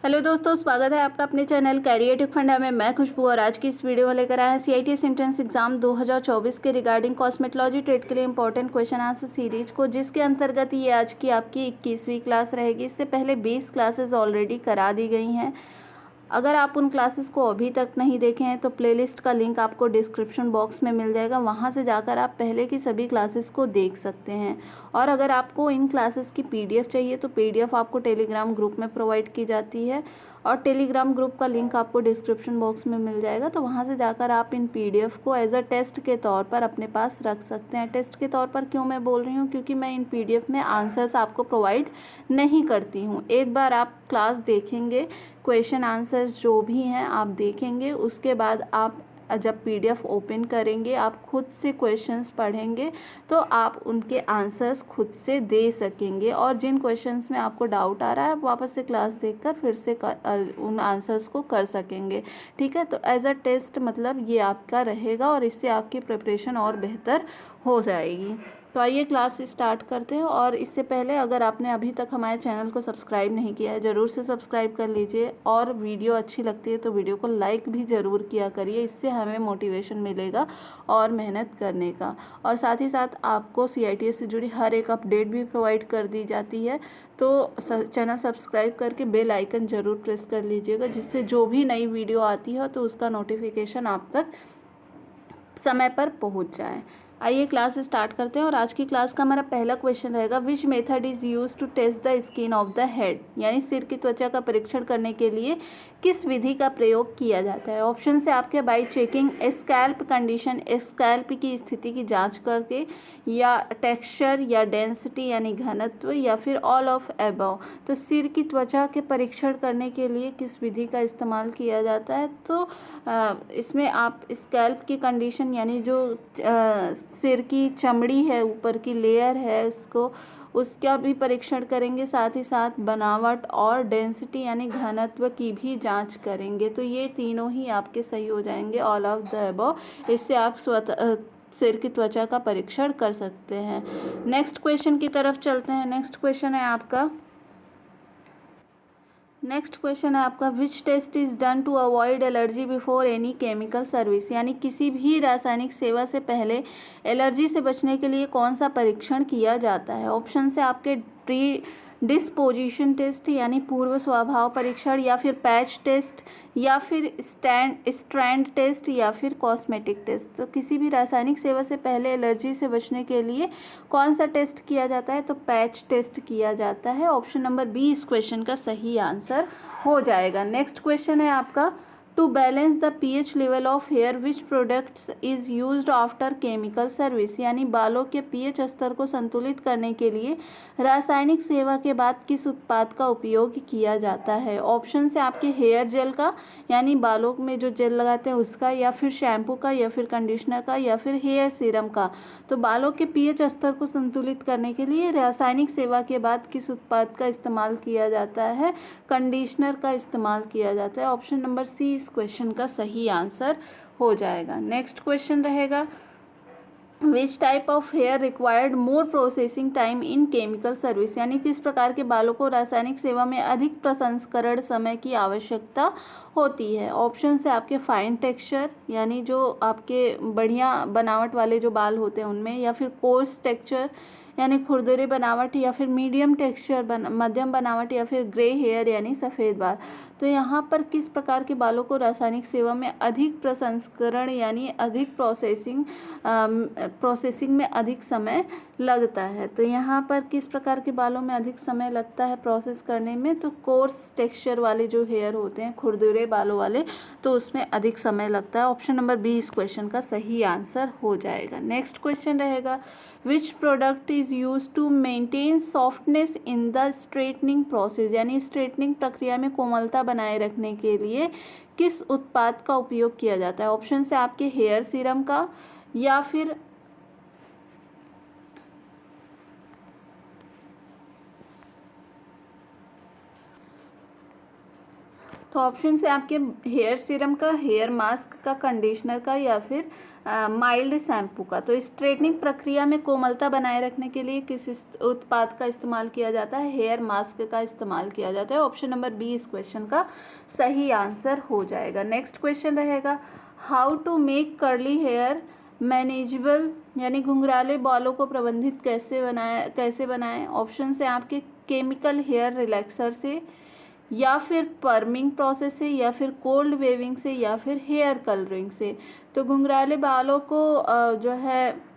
Hello दोस्तों, स्वागत है आपका अपने चैनल कैरियर फंडा में। मैं खुशबू और आज की इस वीडियो में लेकर आए हैं CITS एंट्रेंस एग्जाम 2024 के रिगार्डिंग कॉस्मेटोलॉजी ट्रेड के लिए इंपॉर्टेंट क्वेश्चन आंसर सीरीज को, जिसके अंतर्गत ये आज की आपकी 21वीं क्लास रहेगी। इससे पहले 20 क्लासेस ऑलरेडी करा दी गई हैं। अगर आप उन क्लासेस को अभी तक नहीं देखे हैं तो प्लेलिस्ट का लिंक आपको डिस्क्रिप्शन बॉक्स में मिल जाएगा, वहां से जाकर आप पहले की सभी क्लासेस को देख सकते हैं। और अगर आपको इन क्लासेस की PDF चाहिए तो PDF आपको टेलीग्राम ग्रुप में प्रोवाइड की जाती है और टेलीग्राम ग्रुप का लिंक आपको डिस्क्रिप्शन बॉक्स में मिल जाएगा। तो वहाँ से जाकर आप इन PDF को एज अ टेस्ट के तौर पर अपने पास रख सकते हैं। टेस्ट के तौर पर क्यों मैं बोल रही हूँ, क्योंकि मैं इन PDF में आंसर्स आपको प्रोवाइड नहीं करती हूँ। एक बार आप क्लास देखेंगे, क्वेश्चन आंसर्स जो भी हैं आप देखेंगे, उसके बाद आप जब PDF ओपन करेंगे आप खुद से क्वेश्चंस पढ़ेंगे तो आप उनके आंसर्स खुद से दे सकेंगे। और जिन क्वेश्चंस में आपको डाउट आ रहा है आप वापस से क्लास देखकर फिर से उन आंसर्स को कर सकेंगे। ठीक है, तो एज अ टेस्ट मतलब ये आपका रहेगा और इससे आपकी प्रिपरेशन और बेहतर हो जाएगी। तो आइए क्लास स्टार्ट करते हैं। और इससे पहले अगर आपने अभी तक हमारे चैनल को सब्सक्राइब नहीं किया है, ज़रूर से सब्सक्राइब कर लीजिए। और वीडियो अच्छी लगती है तो वीडियो को लाइक भी ज़रूर किया करिए, इससे हमें मोटिवेशन मिलेगा और मेहनत करने का। और साथ ही साथ आपको CITS से जुड़ी हर एक अपडेट भी प्रोवाइड कर दी जाती है। तो चैनल सब्सक्राइब करके बेल आइकन ज़रूर प्रेस कर लीजिएगा, जिससे जो भी नई वीडियो आती है तो उसका नोटिफिकेशन आप तक समय पर पहुंच जाए। आइए क्लास स्टार्ट करते हैं। और आज की क्लास का हमारा पहला क्वेश्चन रहेगा, which method is use to test the skin of the head, यानी सिर की त्वचा का परीक्षण करने के लिए किस विधि का प्रयोग किया जाता है। ऑप्शन से आपके by checking scalp condition, scalp की स्थिति की जांच करके, या टेक्सचर या डेंसिटी यानी घनत्व, या फिर ऑल ऑफ एबव। तो सिर की त्वचा के परीक्षण करने के लिए किस विधि का इस्तेमाल किया जाता है, तो इसमें आप स्कैल्प की कंडीशन यानी जो सिर की चमड़ी है, ऊपर की लेयर है, उसका भी परीक्षण करेंगे। साथ ही साथ बनावट और डेंसिटी यानी घनत्व की भी जांच करेंगे। तो ये तीनों ही आपके सही हो जाएंगे, ऑल ऑफ द अबव। इससे आप सिर की त्वचा का परीक्षण कर सकते हैं। नेक्स्ट क्वेश्चन की तरफ चलते हैं। नेक्स्ट क्वेश्चन है आपका, which test is done to avoid allergy before any chemical service, यानी किसी भी रासायनिक सेवा से पहले एलर्जी से बचने के लिए कौन सा परीक्षण किया जाता है। ऑप्शन से आपके प्री डिस्पोजिशन टेस्ट यानी पूर्व स्वभाव परीक्षण, या फिर पैच टेस्ट, या फिर स्ट्रैंड टेस्ट, या फिर कॉस्मेटिक टेस्ट। तो किसी भी रासायनिक सेवा से पहले एलर्जी से बचने के लिए कौन सा टेस्ट किया जाता है, तो पैच टेस्ट किया जाता है। ऑप्शन नंबर बी इस क्वेश्चन का सही आंसर हो जाएगा। नेक्स्ट क्वेश्चन है आपका, to balance the pH level of hair which products is used after chemical service, यानी बालों के pH स्तर को संतुलित करने के लिए रासायनिक सेवा के बाद किस उत्पाद का उपयोग किया जाता है। ऑप्शन से आपके हेयर जेल का, यानी बालों में जो जेल लगाते हैं उसका, या फिर शैम्पू का, या फिर कंडीशनर का, या फिर हेयर सीरम का। तो बालों के pH स्तर को संतुलित करने के लिए रासायनिक सेवा के बाद किस उत्पाद का इस्तेमाल किया जाता है, कंडीशनर का इस्तेमाल किया जाता है। ऑप्शन नंबर सी इस क्वेश्चन का सही आंसर हो जाएगा। नेक्स्ट क्वेश्चन रहेगा, which type of hair required more processing time in chemical service, यानी किस प्रकार के बालों को रासायनिक सेवा में अधिक प्रसंस्करण समय की आवश्यकता होती है। ऑप्शन से आपके फाइन टेक्सचर, यानी जो आपके बढ़िया बनावट वाले जो बाल होते हैं उनमें, या फिर कोर्स टेक्सचर यानी खुरदुरे बनावट, या फिर मीडियम टेक्सचर मध्यम बनावट, या फिर ग्रे हेयर यानी सफ़ेद बाल। तो यहाँ पर किस प्रकार के बालों को रासायनिक सेवा में अधिक प्रसंस्करण यानी अधिक प्रोसेसिंग में अधिक समय लगता है। तो यहाँ पर किस प्रकार के बालों में अधिक समय लगता है प्रोसेस करने में, तो कोर्स टेक्सचर वाले जो हेयर होते हैं, खुरदुरे बालों वाले, तो उसमें अधिक समय लगता है। ऑप्शन नंबर बी इस क्वेश्चन का सही आंसर हो जाएगा। नेक्स्ट क्वेश्चन रहेगा, which product is use to maintain softness in the straightening process, यानी स्ट्रेटनिंग प्रक्रिया में कोमलता बनाए रखने के लिए किस उत्पाद का उपयोग किया जाता है। ऑप्शन से आपके हेयर सीरम का, या फिर तो ऑप्शन से आपके हेयर सीरम का, हेयर मास्क का, कंडीशनर का या फिर माइल्ड शैम्पू का। तो स्ट्रेटनिंग प्रक्रिया में कोमलता बनाए रखने के लिए किस उत्पाद का इस्तेमाल किया जाता है? हेयर मास्क का इस्तेमाल किया जाता है। ऑप्शन नंबर बी इस क्वेश्चन का सही आंसर हो जाएगा। नेक्स्ट क्वेश्चन रहेगा, how to make curly hair manageable, यानी घुंघराले बालों को प्रबंधित कैसे बनाएं? ऑप्शन से आपके केमिकल हेयर रिलैक्सर से, या फिर पर्मिंग प्रोसेस से, या फिर कोल्ड वेविंग से, या फिर हेयर कलरिंग से। तो घुंघराले बालों को जो है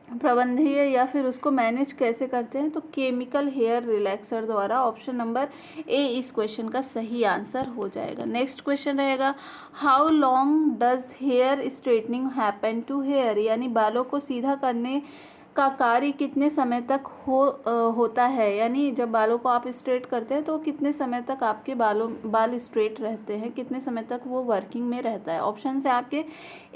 प्रबंधीय या फिर उसको मैनेज कैसे करते हैं? तो केमिकल हेयर रिलैक्सर द्वारा। ऑप्शन नंबर ए इस क्वेश्चन का सही आंसर हो जाएगा। नेक्स्ट क्वेश्चन रहेगा, how long does hair straightening happen to hair, यानी बालों को सीधा करने का कार्य कितने समय तक होता है? यानी जब बालों को आप स्ट्रेट करते हैं तो कितने समय तक आपके बाल स्ट्रेट रहते हैं, कितने समय तक वो वर्किंग में रहता है? ऑप्शन से आपके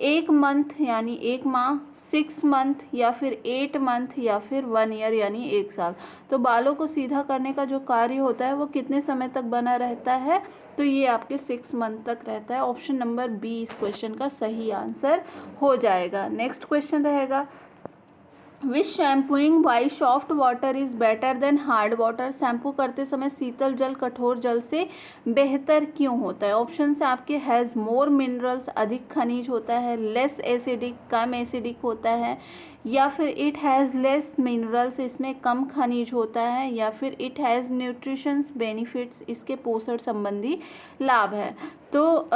1 मंथ यानी 1 माह, 6 मंथ, या फिर 8 मंथ, या फिर 1 ईयर यानी 1 साल। तो बालों को सीधा करने का जो कार्य होता है वो कितने समय तक बना रहता है? तो ये आपके 6 मंथ तक रहता है। ऑप्शन नंबर बी इस क्वेश्चन का सही आंसर हो जाएगा। नेक्स्ट क्वेश्चन रहेगा, which shampooing by soft water is better than hard water, shampoo करते समय शीतल जल कठोर जल से बेहतर क्यों होता है? ऑप्शन से आपके हैज़ मोर मिनरल्स, अधिक खनिज होता है, लेस एसिडिक, कम एसिडिक होता है, या फिर इट हैज़ लेस मिनरल्स, इसमें कम खनिज होता है, या फिर इट हैज़ न्यूट्रिशंस बेनिफिट्स, इसके पोषण संबंधी लाभ है। तो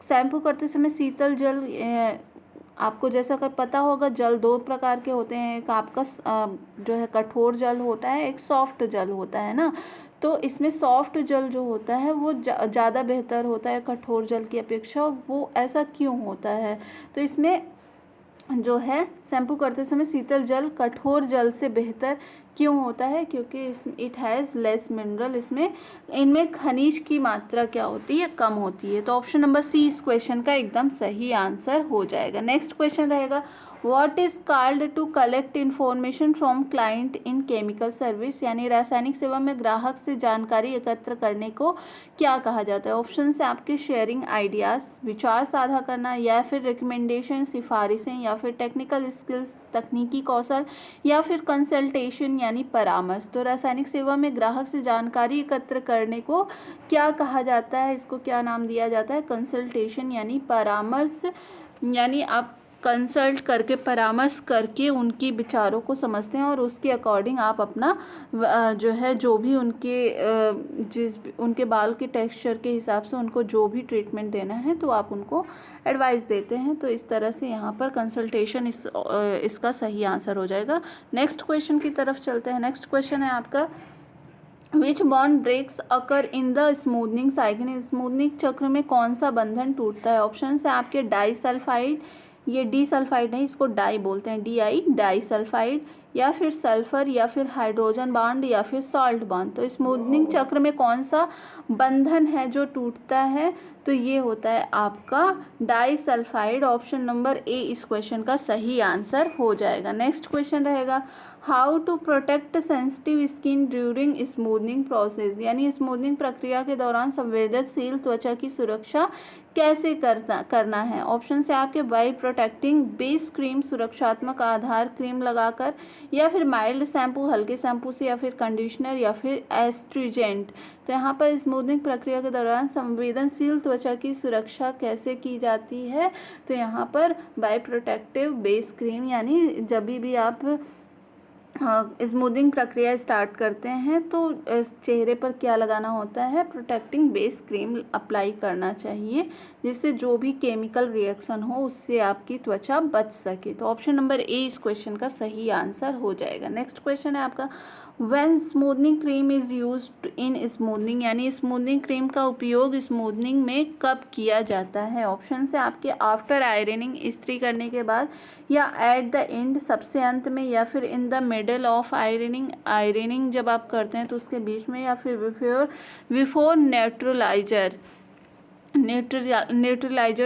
शैम्पू करते समय शीतल जल, आपको जैसा कि पता होगा जल 2 प्रकार के होते हैं, एक आपका जो है कठोर जल होता है, एक सॉफ्ट जल होता है ना। तो इसमें सॉफ्ट जल जो होता है वो ज़्यादा बेहतर होता है कठोर जल की अपेक्षा। वो ऐसा क्यों होता है? तो इसमें जो है शैम्पू करते समय शीतल जल कठोर जल से बेहतर क्यों होता है? क्योंकि इट हैज़ लेस मिनरल, इनमें खनिज की मात्रा क्या होती है? कम होती है। तो ऑप्शन नंबर सी इस क्वेश्चन का एकदम सही आंसर हो जाएगा। नेक्स्ट क्वेश्चन रहेगा, what is called to collect information from client in chemical service, यानी रासायनिक सेवा में ग्राहक से जानकारी एकत्र करने को क्या कहा जाता है? ऑप्शन से आपके शेयरिंग आइडियाज़, विचार साझा करना, या फिर रिकमेंडेशन सिफारिशें, या फिर टेक्निकल स्किल्स तकनीकी कौशल, या फिर कंसल्टेशन यानी परामर्श। तो रासायनिक सेवा में ग्राहक से जानकारी एकत्र करने को क्या कहा जाता है? इसको क्या नाम दिया जाता है? कंसल्टेशन यानी परामर्श, यानी आप कंसल्ट करके, परामर्श करके उनके विचारों को समझते हैं और उसके अकॉर्डिंग आप अपना जो है जो भी उनके बाल के टेक्सचर के हिसाब से उनको जो भी ट्रीटमेंट देना है तो आप उनको एडवाइस देते हैं। तो इस तरह से यहाँ पर कंसल्टेशन इसका सही आंसर हो जाएगा। नेक्स्ट क्वेश्चन की तरफ चलते हैं। नेक्स्ट क्वेश्चन है आपका, which bond breaks occur in the smoothening cycle, smoothening चक्र में कौन सा बंधन टूटता है? ऑप्शन है आपके डाई सल्फाइड, ये डी सल्फाइड नहीं, इसको डाई बोलते हैं, डाई सल्फाइड, या फिर सल्फर, या फिर हाइड्रोजन बॉन्ड, या फिर सॉल्ट बॉन्ड। तो स्मूथनिंग चक्र में कौन सा बंधन है जो टूटता है? तो ये होता है आपका disulphide. Option number A इस क्वेश्चन का सही आंसर हो जाएगा। नेक्स्ट क्वेश्चन रहेगा, how to protect sensitive skin during smoothening process, यानी स्मूथनिंग प्रक्रिया के दौरान संवेदनशील त्वचा की सुरक्षा कैसे करना है? ऑप्शन से आपके बाई प्रोटेक्टिंग बेस क्रीम, सुरक्षात्मक आधार क्रीम लगाकर, या फिर माइल्ड शैम्पू, हल्के शैम्पू से, या फिर कंडीशनर, या फिर एस्ट्रीजेंट। तो यहाँ पर स्मूथनिंग प्रक्रिया के दौरान संवेदनशील त्वचा की सुरक्षा कैसे की जाती है? तो यहाँ पर बाई प्रोटेक्टिव बेस क्रीम, यानी जब भी आप स्मूथिंग प्रक्रिया स्टार्ट करते हैं तो चेहरे पर क्या लगाना होता है? प्रोटेक्टिंग बेस क्रीम अप्लाई करना चाहिए, जिससे जो भी केमिकल रिएक्शन हो उससे आपकी त्वचा बच सके। तो ऑप्शन नंबर ए इस क्वेश्चन का सही आंसर हो जाएगा। नेक्स्ट क्वेश्चन है आपका, when smoothening cream is used in smoothening, यानी स्मूथनिंग क्रीम का उपयोग स्मूथनिंग में कब किया जाता है? ऑप्शन से आपके आफ्टर आयरनिंग, इस्त्री करने के बाद, या एट द एंड, सबसे अंत में, या फिर in the middle of ironing, ironing जब आप करते हैं तो उसके बीच में, या फिर बिफोर न्यूट्रलाइजर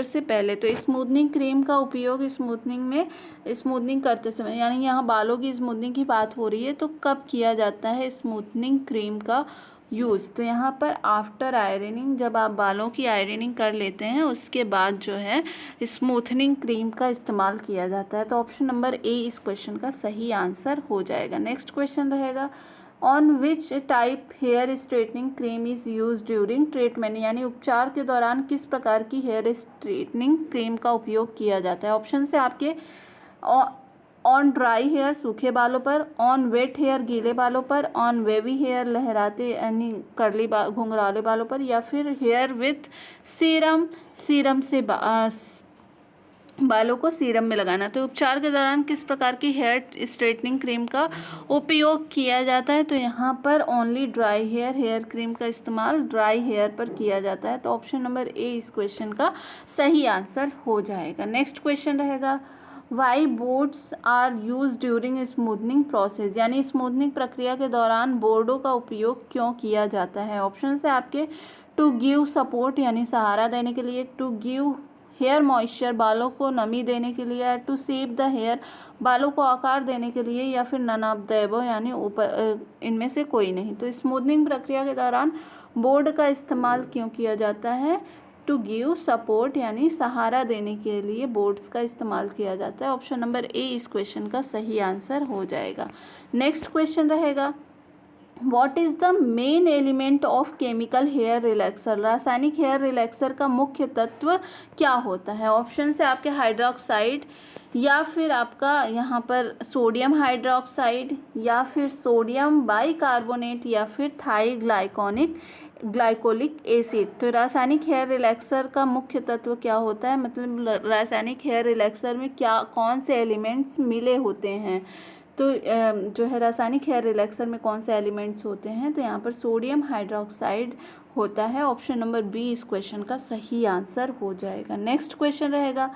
से पहले। तो स्मूथनिंग क्रीम का उपयोग स्मूथनिंग करते समय, यानी यहाँ बालों की स्मूथनिंग की बात हो रही है, तो कब किया जाता है स्मूथनिंग क्रीम का यूज़, तो यहाँ पर आफ्टर आयरनिंग, जब आप बालों की आयरनिंग कर लेते हैं उसके बाद जो है स्मूथनिंग क्रीम का इस्तेमाल किया जाता है। तो ऑप्शन नंबर ए इस क्वेश्चन का सही आंसर हो जाएगा। नेक्स्ट क्वेश्चन रहेगा, on which type hair straightening cream is use during treatment, यानी उपचार के दौरान किस प्रकार की हेयर स्ट्रेटनिंग क्रीम का उपयोग किया जाता है। ऑप्शन से आपके ऑन ड्राई हेयर सूखे बालों पर, ऑन वेट हेयर गीले बालों पर, ऑन वेवी हेयर लहराते यानी कर्ली घुंघराले बालों पर, या फिर हेयर विथ सीरम, सीरम से बालों को सीरम में लगाना। तो उपचार के दौरान किस प्रकार की हेयर स्ट्रेटनिंग क्रीम का उपयोग किया जाता है। तो यहाँ पर ओनली ड्राई हेयर क्रीम का इस्तेमाल ड्राई हेयर पर किया जाता है। तो ऑप्शन नंबर ए इस क्वेश्चन का सही आंसर हो जाएगा। नेक्स्ट क्वेश्चन रहेगा, why boards are use during smoothening process, यानी स्मूथनिंग प्रक्रिया के दौरान बोर्डों का उपयोग क्यों किया जाता है। ऑप्शन है आपके टू गिव सपोर्ट यानी सहारा देने के लिए, टू गिव हेयर मॉइस्चर बालों को नमी देने के लिए, टू शेप द हेयर बालों को आकार देने के लिए, या फिर नन ऑफ द अबव यानी ऊपर इनमें से कोई नहीं। तो स्मूथनिंग प्रक्रिया के दौरान बोर्ड का इस्तेमाल क्यों किया जाता है। टू गिव सपोर्ट यानी सहारा देने के लिए बोर्ड्स का इस्तेमाल किया जाता है। ऑप्शन नंबर ए इस क्वेश्चन का सही आंसर हो जाएगा। नेक्स्ट क्वेश्चन रहेगा, what is the main element of chemical hair relaxer, रासायनिक हेयर रिलैक्सर का मुख्य तत्व क्या होता है। ऑप्शन से आपके हाइड्रोक्साइड, या फिर आपका यहाँ पर सोडियम हाइड्रोक्साइड, या फिर सोडियम बाइकार्बोनेट, या फिर ग्लाइकोलिक एसिड। तो रासायनिक हेयर रिलैक्सर का मुख्य तत्व क्या होता है, मतलब रासायनिक हेयर रिलैक्सर में क्या कौन से एलिमेंट्स मिले होते हैं। तो जो है रासायनिक हेयर रिलैक्सर में कौन से एलिमेंट्स होते हैं। तो यहाँ पर सोडियम हाइड्रोक्साइड होता है। ऑप्शन नंबर बी इस क्वेश्चन का सही आंसर हो जाएगा। नेक्स्ट क्वेश्चन रहेगा,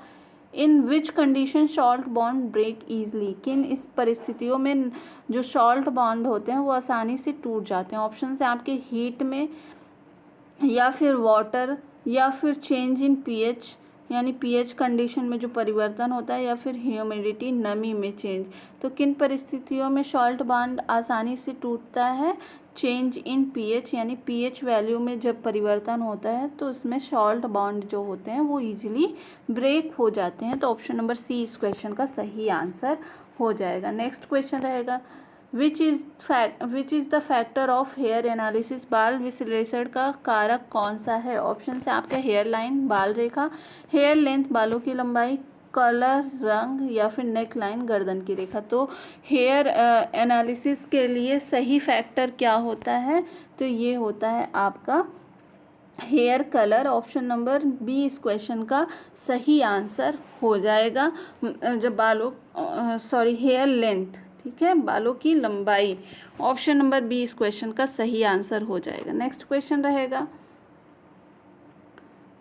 in which condition salt bond break easily, किन इस परिस्थितियों में जो सॉल्ट बॉन्ड होते हैं वो आसानी से टूट जाते हैं। ऑप्शन से आपके हीट में, या फिर वाटर, या फिर चेंज इन पीएच यानी पीएच कंडीशन में जो परिवर्तन होता है, या फिर ह्यूमिडिटी नमी में चेंज। तो किन परिस्थितियों में सॉल्ट बॉन्ड आसानी से टूटता है। चेंज इन पीएच यानी पीएच वैल्यू में जब परिवर्तन होता है तो उसमें सॉल्ट बॉन्ड जो होते हैं वो इजीली ब्रेक हो जाते हैं। तो ऑप्शन नंबर सी इस क्वेश्चन का सही आंसर हो जाएगा। नेक्स्ट क्वेश्चन रहेगा, which is the factor of hair analysis, बाल विश्लेषण का कारक कौन सा है। ऑप्शन से आपका हेयर लाइन बाल रेखा, हेयर लेंथ बालों की लंबाई, कलर रंग, या फिर नेक लाइन गर्दन की रेखा। तो हेयर एनालिसिस के लिए सही फैक्टर क्या होता है। तो ये होता है आपका hair colour. Option number B इस क्वेश्चन का सही आंसर हो जाएगा। जब हेयर लेंथ, ठीक है, बालों की लंबाई। ऑप्शन नंबर बी इस क्वेश्चन का सही आंसर हो जाएगा। नेक्स्ट क्वेश्चन रहेगा,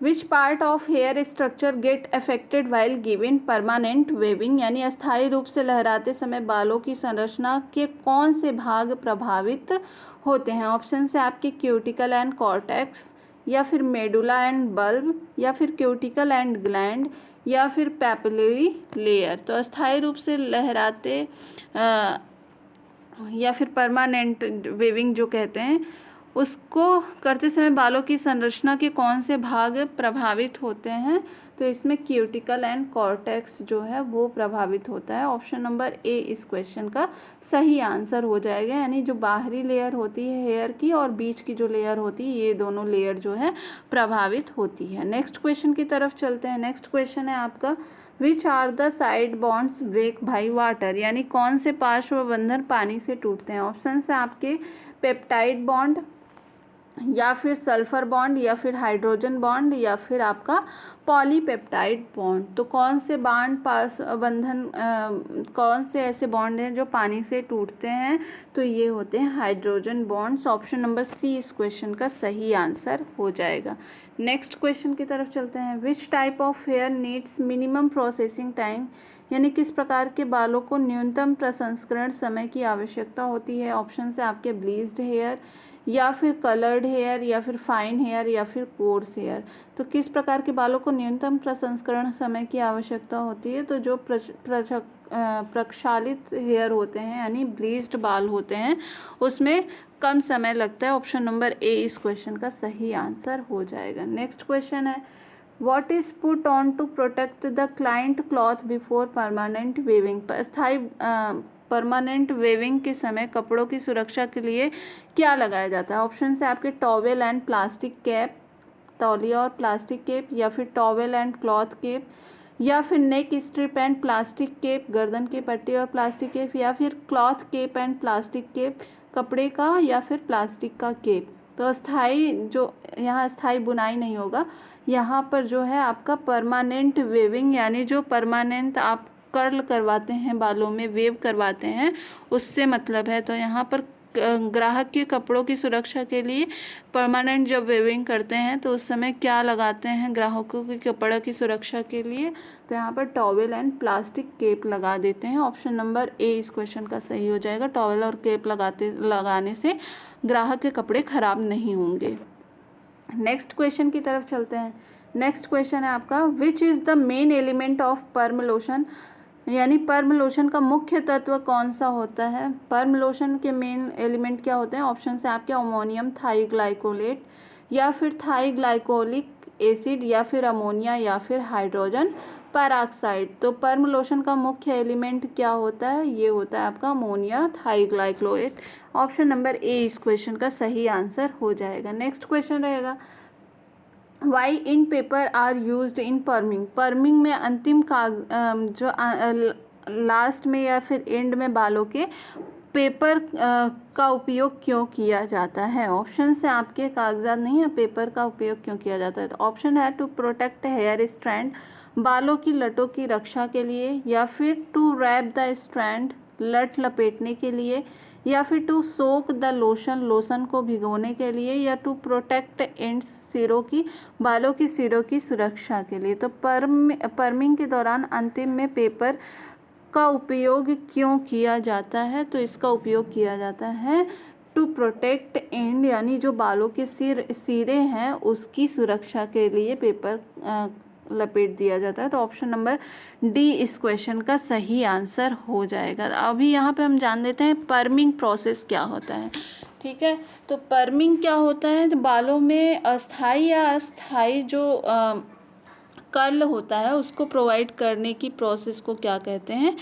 which part of hair structure get affected while giving permanent waving, यानी अस्थायी रूप से लहराते समय बालों की संरचना के कौन से भाग प्रभावित होते हैं। ऑप्शन से आपके क्यूटिकल एंड कॉर्टेक्स, या फिर मेडुला एंड बल्ब, या फिर क्यूटिकल एंड ग्लैंड, या फिर पैपिलरी लेयर। तो अस्थायी रूप से लहराते या फिर परमानेंट वेविंग जो कहते हैं उसको करते समय बालों की संरचना के कौन से भाग प्रभावित होते हैं। तो इसमें क्यूटिकल एंड कॉर्टेक्स जो है वो प्रभावित होता है। ऑप्शन नंबर ए इस क्वेश्चन का सही आंसर हो जाएगा, यानी जो बाहरी लेयर होती है हेयर की और बीच की जो लेयर होती है ये दोनों लेयर जो है प्रभावित होती है। नेक्स्ट क्वेश्चन की तरफ चलते हैं। नेक्स्ट क्वेश्चन है आपका, which are the side bonds break by water, यानी कौन से पार्श्व बंधन पानी से टूटते हैं। ऑप्शन से आपके पेप्टाइड बॉन्ड, या फिर सल्फर बॉन्ड, या फिर हाइड्रोजन बॉन्ड, या फिर आपका पॉलीपेप्टाइड बॉन्ड। तो कौन से कौन से ऐसे बॉन्ड हैं जो पानी से टूटते हैं। तो ये होते हैं hydrogen bonds. Option number C इस क्वेश्चन का सही आंसर हो जाएगा। नेक्स्ट क्वेश्चन की तरफ चलते हैं, which type of hair needs minimum processing time, यानी किस प्रकार के बालों को न्यूनतम प्रसंस्करण समय की आवश्यकता होती है। ऑप्शन से आपके ब्लीच्ड हेयर, या फिर कलर्ड हेयर, या फिर फाइन हेयर, या फिर कोर्स हेयर। तो किस प्रकार के बालों को न्यूनतम प्रसंस्करण समय की आवश्यकता होती है। तो जो प्रक्षालित हेयर होते हैं यानी ब्लीच्ड बाल होते हैं उसमें कम समय लगता है। ऑप्शन नंबर ए इस क्वेश्चन का सही आंसर हो जाएगा। नेक्स्ट क्वेश्चन है, what is put on to protect the client cloth before permanent waving. स्थायी परमानेंट वेविंग के समय कपड़ों की सुरक्षा के लिए क्या लगाया जाता है। ऑप्शन है आपके टॉवेल एंड प्लास्टिक कैप, तौलिया और प्लास्टिक केप, या फिर टॉवेल एंड क्लॉथ केप, या फिर neck strip and plastic cape, गर्दन की पट्टी और प्लास्टिक केप, या फिर cloth cape and plastic cape, कपड़े का या फिर प्लास्टिक का केप। तो अस्थाई जो यहाँ अस्थाई बुनाई नहीं होगा, यहाँ पर जो है आपका परमानेंट वेविंग यानी जो परमानेंट आप कर्ल करवाते हैं, बालों में वेव करवाते हैं, उससे मतलब है। तो यहाँ पर ग्राहक के कपड़ों की सुरक्षा के लिए परमानेंट जब वेविंग करते हैं तो उस समय क्या लगाते हैं ग्राहकों के कपड़े की सुरक्षा के लिए, तो यहाँ पर टॉवेल एंड प्लास्टिक केप लगा देते हैं। ऑप्शन नंबर ए इस क्वेश्चन का सही हो जाएगा। टॉवेल और केप लगाने से ग्राहक के कपड़े खराब नहीं होंगे। नेक्स्ट क्वेश्चन की तरफ चलते हैं। नेक्स्ट क्वेश्चन है आपका, which is the main element of perm lotion, यानी पर्म लोशन का मुख्य तत्व कौन सा होता है। पर्म लोशन के मेन एलिमेंट क्या होते हैं। ऑप्शन है आपके अमोनियम थाइग्लाइकोलेट, या फिर थाइग्लाइकोलिक एसिड, या फिर अमोनिया, या फिर हाइड्रोजन पेरोक्साइड। तो पर्म लोशन का मुख्य एलिमेंट क्या होता है, ये होता है आपका ammonia thioglycolate. Option number A इस क्वेश्चन का सही आंसर हो जाएगा। नेक्स्ट क्वेश्चन रहेगा, why end paper are used in perming. Perming में अंतिम जो लास्ट में या फिर एंड में बालों के पेपर का उपयोग क्यों किया जाता है। ऑप्शन से आपके कागजात नहीं है, पेपर का उपयोग क्यों किया जाता है। तो ऑप्शन है टू प्रोटेक्ट हेयर स्ट्रैंड, बालों की लटों की रक्षा के लिए, या फिर टू रैप द स्ट्रैंड, लट लपेटने के लिए, या फिर to soak the lotion, lotion को भिगोने के लिए, या टू प्रोटेक्ट एंड्स, सिरों की बालों की सिरों की सुरक्षा के लिए। तो पर्मिंग के दौरान अंतिम में पेपर का उपयोग क्यों किया जाता है, तो इसका उपयोग किया जाता है टू प्रोटेक्ट एंड यानी जो बालों के सिरे हैं उसकी सुरक्षा के लिए पेपर लपेट दिया जाता है। तो ऑप्शन नंबर डी इस क्वेश्चन का सही आंसर हो जाएगा। अभी यहाँ पे हम जान लेते हैं पर्मिंग प्रोसेस क्या होता है। ठीक है, तो पर्मिंग क्या होता है, तो बालों में अस्थाई या अस्थाई जो कर्ल होता है उसको प्रोवाइड करने की प्रोसेस को क्या कहते हैं,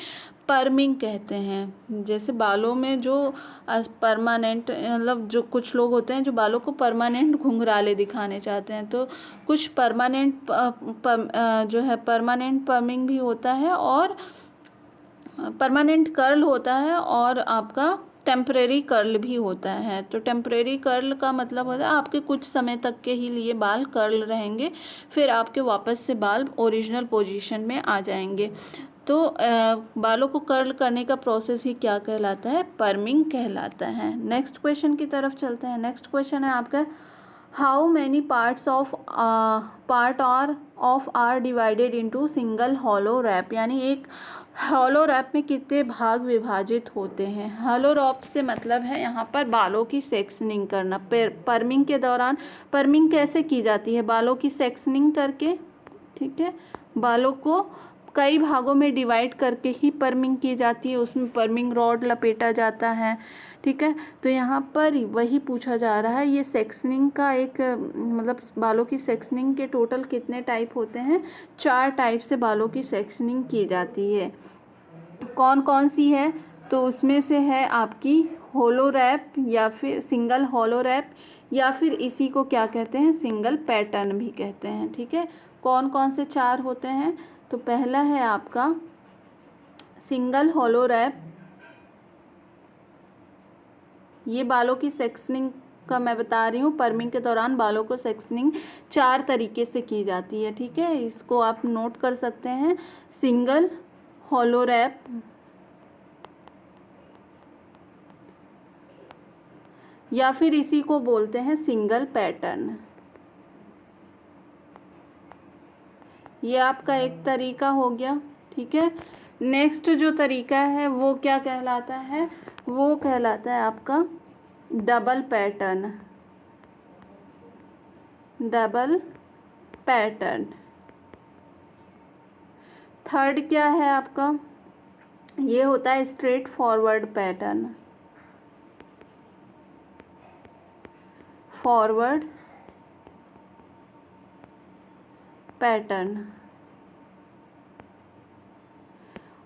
पर्मिंग कहते हैं। जैसे बालों में जो परमानेंट मतलब जो कुछ लोग होते हैं जो बालों को परमानेंट घुंघराले दिखाने चाहते हैं, तो कुछ परमानेंट जो है परमानेंट पर्मिंग भी होता है और परमानेंट कर्ल होता है, और आपका टेम्परेरी कर्ल भी होता है। तो टेम्परेरी कर्ल का मतलब होता है आपके कुछ समय तक के ही लिए बाल कर्ल रहेंगे, फिर आपके वापस से बाल ओरिजिनल पोजीशन में आ जाएंगे। तो बालों को कर्ल करने का प्रोसेस ही क्या कहलाता है, पर्मिंग कहलाता है। नेक्स्ट क्वेश्चन की तरफ चलते हैं। नेक्स्ट क्वेश्चन है आपका, how many parts of are divided into single hollow wrap, यानी एक हॉलो रैप में कितने भाग विभाजित होते हैं। हॉलो रैप से मतलब है यहाँ पर बालों की सेक्शनिंग करना। पर्मिंग के दौरान पर्मिंग कैसे की जाती है, बालों की सेक्शनिंग करके। ठीक है, बालों को कई भागों में डिवाइड करके ही पर्मिंग की जाती है, उसमें पर्मिंग रॉड लपेटा जाता है। ठीक है, तो यहाँ पर वही पूछा जा रहा है, ये सेक्शनिंग का एक मतलब बालों की सेक्शनिंग के टोटल कितने टाइप होते हैं, 4 टाइप से बालों की सेक्शनिंग की जाती है। कौन कौन सी है, तो उसमें से है आपकी होलो रैप, या फिर सिंगल होलो रैप, या फिर इसी को क्या कहते हैं, सिंगल पैटर्न भी कहते हैं। ठीक है, कौन कौन से 4 होते हैं, तो पहला है आपका सिंगल होलो रैप, ये बालों की सेक्शनिंग का मैं बता रही हूँ। पर्मिंग के दौरान बालों को सेक्शनिंग 4 तरीके से की जाती है। ठीक है, इसको आप नोट कर सकते हैं, सिंगल होलो रैप, या फिर इसी को बोलते हैं सिंगल पैटर्न। ये आपका एक तरीका हो गया। ठीक है, नेक्स्ट जो तरीका है वो क्या कहलाता है, वो कहलाता है आपका double pattern. Double pattern. Third क्या है आपका, ये होता है straight forward pattern. Forward pattern.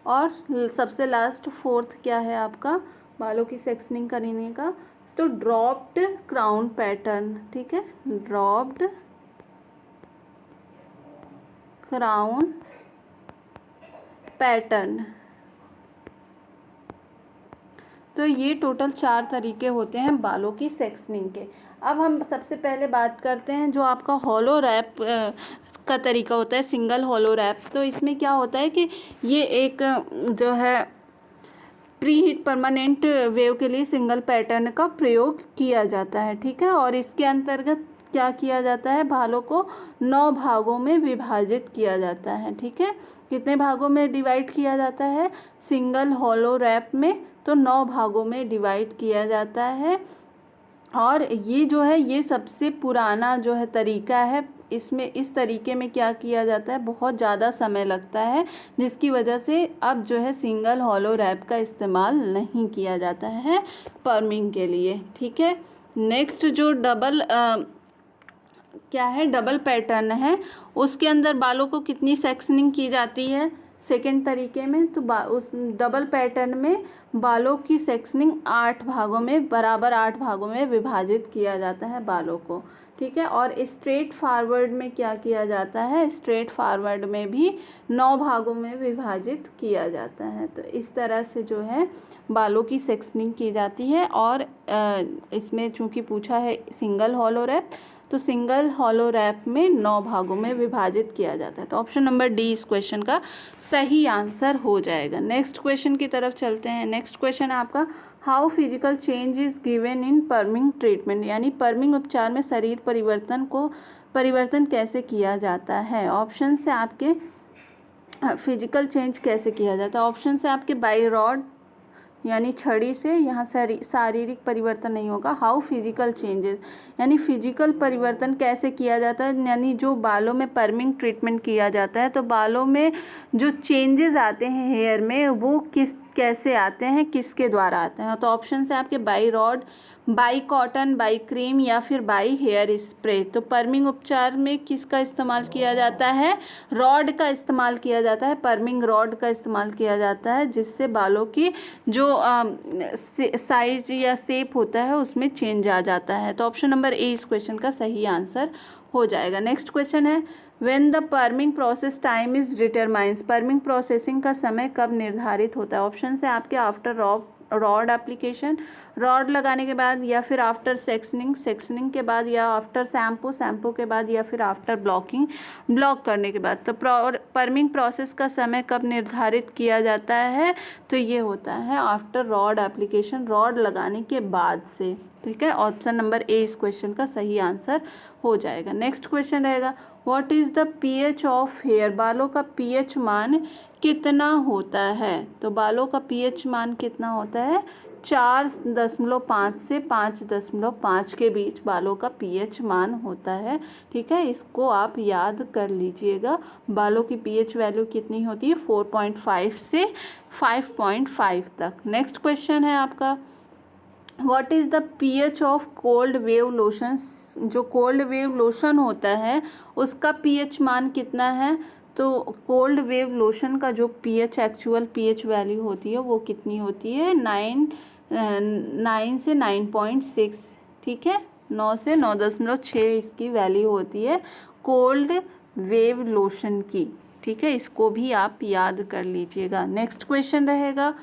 और सबसे लास्ट फोर्थ क्या है आपका बालों की सेक्शनिंग करने का, तो ड्रॉप्ड क्राउन पैटर्न। ठीक है, ड्रॉप्ड क्राउन पैटर्न। तो ये टोटल 4 तरीके होते हैं बालों की सेक्शनिंग के। अब हम सबसे पहले बात करते हैं जो आपका हॉलो रैप का तरीका होता है, सिंगल हॉलो रैप। तो इसमें क्या होता है कि ये एक जो है प्री हीट परमानेंट वेव के लिए सिंगल पैटर्न का प्रयोग किया जाता है। ठीक है, और इसके अंतर्गत क्या किया जाता है, बालों को 9 भागों में विभाजित किया जाता है। ठीक है, कितने भागों में डिवाइड किया जाता है सिंगल हॉलो रैप में, तो 9 भागों में डिवाइड किया जाता है। और ये जो है ये सबसे पुराना जो है तरीका है। इसमें इस तरीके में क्या किया जाता है, बहुत ज़्यादा समय लगता है, जिसकी वजह से अब जो है सिंगल हॉलो रैप का इस्तेमाल नहीं किया जाता है पर्मिंग के लिए। ठीक है, नेक्स्ट जो डबल क्या है, डबल पैटर्न है, उसके अंदर बालों को कितनी सेक्शनिंग की जाती है सेकेंड तरीके में, तो उस डबल पैटर्न में बालों की सेक्शनिंग 8 भागों में, बराबर 8 भागों में विभाजित किया जाता है बालों को। ठीक है, और स्ट्रेट फॉरवर्ड में क्या किया जाता है, स्ट्रेट फॉरवर्ड में भी 9 भागों में विभाजित किया जाता है। तो इस तरह से जो है बालों की सेक्शनिंग की जाती है। और इसमें चूंकि पूछा है सिंगल हॉलो रैप, तो सिंगल हॉलो रैप में 9 भागों में विभाजित किया जाता है। तो ऑप्शन नंबर डी इस क्वेश्चन का सही आंसर हो जाएगा। नेक्स्ट क्वेश्चन की तरफ चलते हैं। नेक्स्ट क्वेश्चन आपका how physical change is given in perming treatment, यानी पर्मिंग उपचार में शरीर परिवर्तन कैसे किया जाता है। ऑप्शन से आपके फिजिकल चेंज कैसे किया जाता है, ऑप्शन से आपके बाई रॉड यानी छड़ी से, यहाँ शारीरिक परिवर्तन नहीं होगा। हाउ फिजिकल चेंजेस, यानी फिजिकल परिवर्तन कैसे किया जाता है, यानी जो बालों में पर्मिंग ट्रीटमेंट किया जाता है तो बालों में जो चेंजेस आते हैं हेयर में वो कैसे आते हैं, किसके द्वारा आते हैं। तो ऑप्शन से आपके by rod, by cotton, by cream या फिर बाई हेयर स्प्रे। तो पर्मिंग उपचार में किसका इस्तेमाल किया जाता है, रॉड का इस्तेमाल किया जाता है, पर्मिंग रॉड का इस्तेमाल किया जाता है, जिससे बालों की जो साइज या शेप होता है उसमें चेंज आ जाता है। तो ऑप्शन नंबर ए इस क्वेश्चन का सही आंसर हो जाएगा। नेक्स्ट क्वेश्चन है when the perming process time is determines, perming processing का समय कब निर्धारित होता है। ऑप्शन से आपके आफ्टर रॉड एप्लीकेशन, रॉड लगाने के बाद, या फिर आफ्टर सेक्शनिंग के बाद, या आफ्टर शैम्पू के बाद, या फिर आफ्टर ब्लॉक करने के बाद। तो पर्मिंग प्रोसेस का समय कब निर्धारित किया जाता है, तो ये होता है आफ्टर रॉड एप्लीकेशन, रॉड लगाने के बाद से। ठीक है, ऑप्शन नंबर ए इस क्वेश्चन का सही आंसर हो जाएगा। नेक्स्ट क्वेश्चन रहेगा what is the pH of hair, बालों का पीएच मान कितना होता है। तो बालों का पीएच मान कितना होता है, 4.5 से 5.5 के बीच बालों का पीएच मान होता है। ठीक है, इसको आप याद कर लीजिएगा। बालों की पीएच वैल्यू कितनी होती है, 4.5 से 5.5 तक। नेक्स्ट क्वेश्चन है आपका what is the pH of cold wave lotion, जो कोल्ड वेव लोशन होता है उसका पीएच मान कितना है। तो कोल्ड वेव लोशन का जो पीएच एक्चुअल पीएच वैल्यू होती है वो कितनी होती है, 9 से 9.6। ठीक है, 9 से 9.6 इसकी वैल्यू होती है कोल्ड वेव लोशन की। ठीक है, इसको भी आप याद कर लीजिएगा। नेक्स्ट क्वेश्चन रहेगा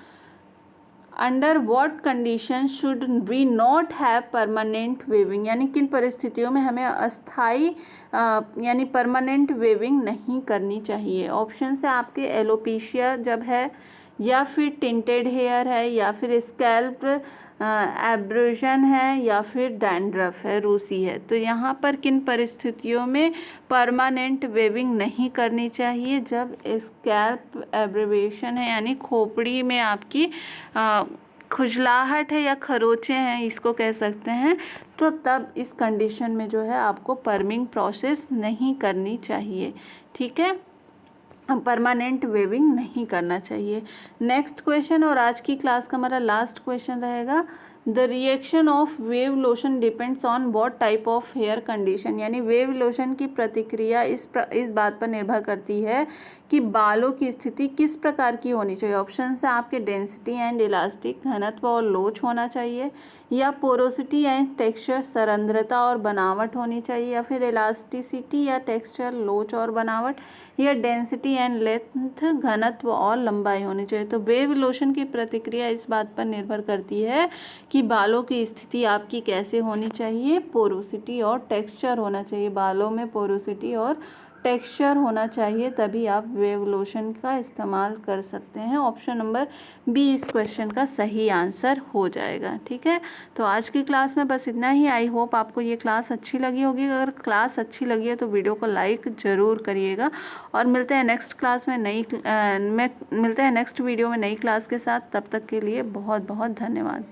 under what condition should we not have permanent waving, यानी किन परिस्थितियों में हमें अस्थाई यानी परमानेंट वेविंग नहीं करनी चाहिए। ऑप्शन से आपके एलोपेशिया जब है, या फिर टिंटेड हेयर है, या फिर स्कैल्प एब्रेशन है, या फिर डैंड्रफ है, रूसी है। तो यहाँ पर किन परिस्थितियों में परमानेंट वेविंग नहीं करनी चाहिए, जब स्कैल्प एब्रेशन है यानी खोपड़ी में आपकी खुजलाहट है या खरोचे हैं इसको कह सकते हैं, तो तब इस कंडीशन में जो है आपको पर्मिंग प्रोसेस नहीं करनी चाहिए। ठीक है, परमानेंट वेविंग नहीं करना चाहिए। नेक्स्ट क्वेश्चन और आज की क्लास का हमारा लास्ट क्वेश्चन रहेगा the reaction of wave lotion depends on what type of hair condition, यानी वेव लोशन की प्रतिक्रिया इस बात पर निर्भर करती है कि बालों की स्थिति किस प्रकार की होनी चाहिए। ऑप्शन है आपके डेंसिटी एंड इलास्टिक, घनत्व और लोच होना चाहिए, या पोरोसिटी एंड टेक्सचर, सरंध्रता और बनावट होनी चाहिए, या फिर इलास्टिसिटी या टेक्सचर, लोच और बनावट, या डेंसिटी एंड लेंथ, घनत्व और लंबाई होनी चाहिए। तो वेव लोशन की प्रतिक्रिया इस बात पर निर्भर करती है कि बालों की स्थिति आपकी कैसे होनी चाहिए, पोरोसिटी और टेक्सचर होना चाहिए, बालों में पोरोसिटी और टेक्सचर होना चाहिए, तभी आप वेव लोशन का इस्तेमाल कर सकते हैं। ऑप्शन नंबर बी इस क्वेश्चन का सही आंसर हो जाएगा। ठीक है, तो आज की क्लास में बस इतना ही। आई होप आपको ये क्लास अच्छी लगी होगी। अगर क्लास अच्छी लगी है तो वीडियो को लाइक ज़रूर करिएगा, और मिलते हैं नेक्स्ट क्लास में मिलते हैं नेक्स्ट वीडियो में नई क्लास के साथ। तब तक के लिए बहुत बहुत धन्यवाद।